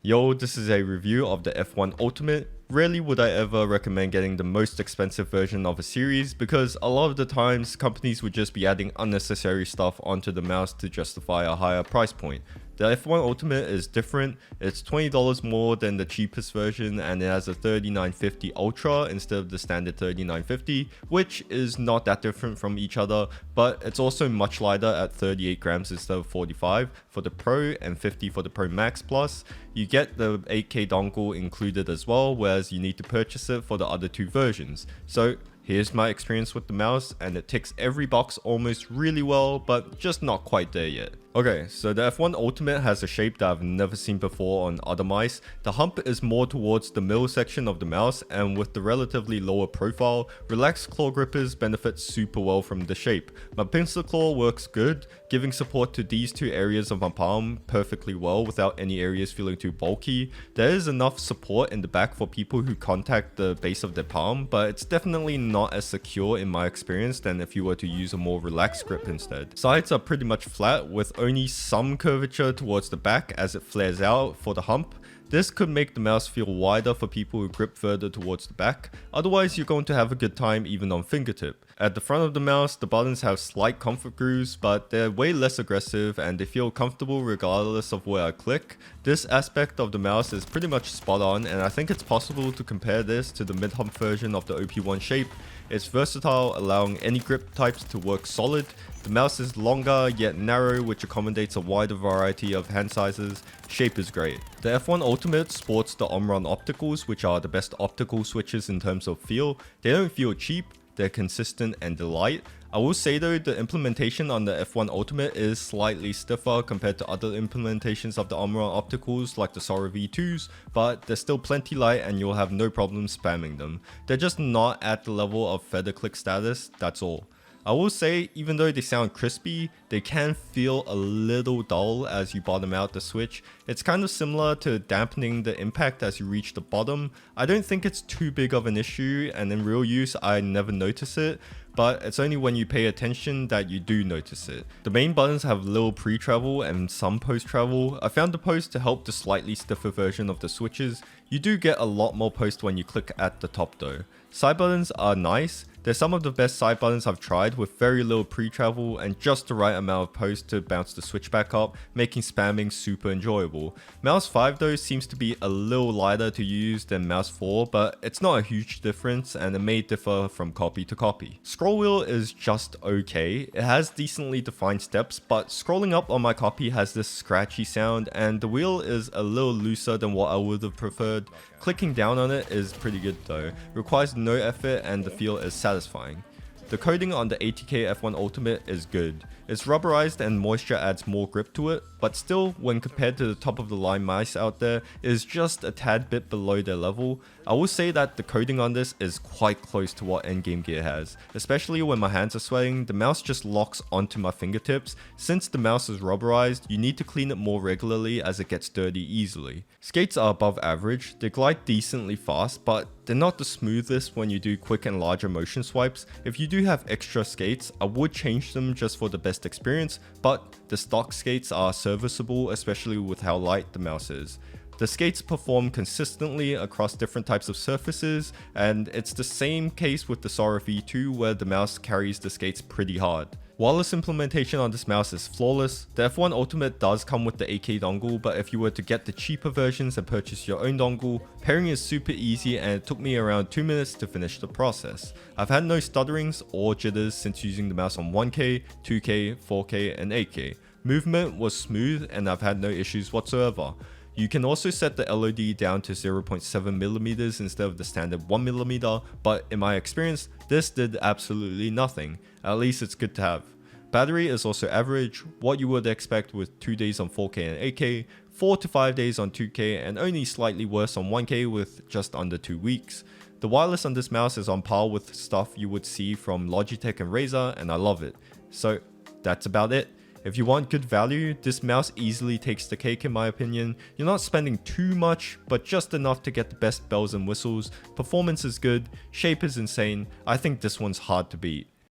Yo, this is a review of the F1 Ultimate. Rarely would I ever recommend getting the most expensive version of a series because a lot of the times companies would just be adding unnecessary stuff onto the mouse to justify a higher price point. The F1 Ultimate is different. It's $20 more than the cheapest version and it has a 3950 Ultra instead of the standard 3950, which is not that different from each other, but it's also much lighter at 38 grams instead of 45 for the Pro and 50 for the Pro Max Plus. You get the 8K dongle included as well, whereas you need to purchase it for the other two versions. So here's my experience with the mouse, and it ticks every box almost really well, but just not quite there yet. Okay, so the F1 Ultimate has a shape that I've never seen before on other mice. The hump is more towards the middle section of the mouse, and with the relatively lower profile, relaxed claw grippers benefit super well from the shape. My pincer claw works good, giving support to these two areas of my palm perfectly well without any areas feeling too bulky. There is enough support in the back for people who contact the base of their palm, but it's definitely not as secure in my experience than if you were to use a more relaxed grip instead. Sides are pretty much flat with only some curvature towards the back as it flares out for the hump. This could make the mouse feel wider for people who grip further towards the back, otherwise you're going to have a good time even on fingertip. At the front of the mouse, the buttons have slight comfort grooves, but they're way less aggressive and they feel comfortable regardless of where I click. This aspect of the mouse is pretty much spot on, and I think it's possible to compare this to the mid-hump version of the OP1 shape. It's versatile, allowing any grip types to work solid. The mouse is longer yet narrow, which accommodates a wider variety of hand sizes. Shape is great. The F1 Ultimate sports the Omron opticals, which are the best optical switches in terms of feel. They don't feel cheap, they're consistent and delight. I will say though, the implementation on the F1 Ultimate is slightly stiffer compared to other implementations of the Omron opticals like the Sora V2s, but they're still plenty light and you'll have no problem spamming them. They're just not at the level of feather click status, that's all. I will say, even though they sound crispy, they can feel a little dull as you bottom out the switch. It's kind of similar to dampening the impact as you reach the bottom. I don't think it's too big of an issue, and in real use I never notice it, but it's only when you pay attention that you do notice it. The main buttons have little pre-travel and some post-travel. I found the post to help the slightly stiffer version of the switches. You do get a lot more post when you click at the top though. Side buttons are nice. They're some of the best side buttons I've tried with very little pre-travel and just the right amount of post to bounce the switch back up, making spamming super enjoyable. Mouse 5 though seems to be a little lighter to use than Mouse 4, but it's not a huge difference and it may differ from copy to copy. Scroll wheel is just okay. It has decently defined steps, but scrolling up on my copy has this scratchy sound and the wheel is a little looser than what I would have preferred. Clicking down on it is pretty good though, requires no effort and the feel is satisfying. The coating on the ATK F1 Ultimate is good. It's rubberized and moisture adds more grip to it, but still, when compared to the top of the line mice out there, is just a tad bit below their level. I will say that the coating on this is quite close to what endgame gear has. Especially when my hands are sweating, the mouse just locks onto my fingertips. Since the mouse is rubberized, you need to clean it more regularly as it gets dirty easily. Skates are above average, they glide decently fast, but they're not the smoothest when you do quick and larger motion swipes. If you do have extra skates, I would change them just for the best experience, but the stock skates are serviceable, especially with how light the mouse is. The skates perform consistently across different types of surfaces, and it's the same case with the Sora V2 where the mouse carries the skates pretty hard. Wireless implementation on this mouse is flawless. The F1 Ultimate does come with the 8K dongle, but if you were to get the cheaper versions and purchase your own dongle, pairing is super easy and it took me around 2 minutes to finish the process. I've had no stutterings or jitters since using the mouse on 1K, 2K, 4K and 8K. Movement was smooth and I've had no issues whatsoever. You can also set the LOD down to 0.7mm instead of the standard 1mm, but in my experience, this did absolutely nothing. At least it's good to have. Battery is also average, what you would expect with 2 days on 4K and 8K, 4 to 5 days on 2K, and only slightly worse on 1K with just under 2 weeks. The wireless on this mouse is on par with stuff you would see from Logitech and Razer, and I love it. So that's about it. If you want good value, this mouse easily takes the cake in my opinion. You're not spending too much, but just enough to get the best bells and whistles. Performance is good, shape is insane. I think this one's hard to beat.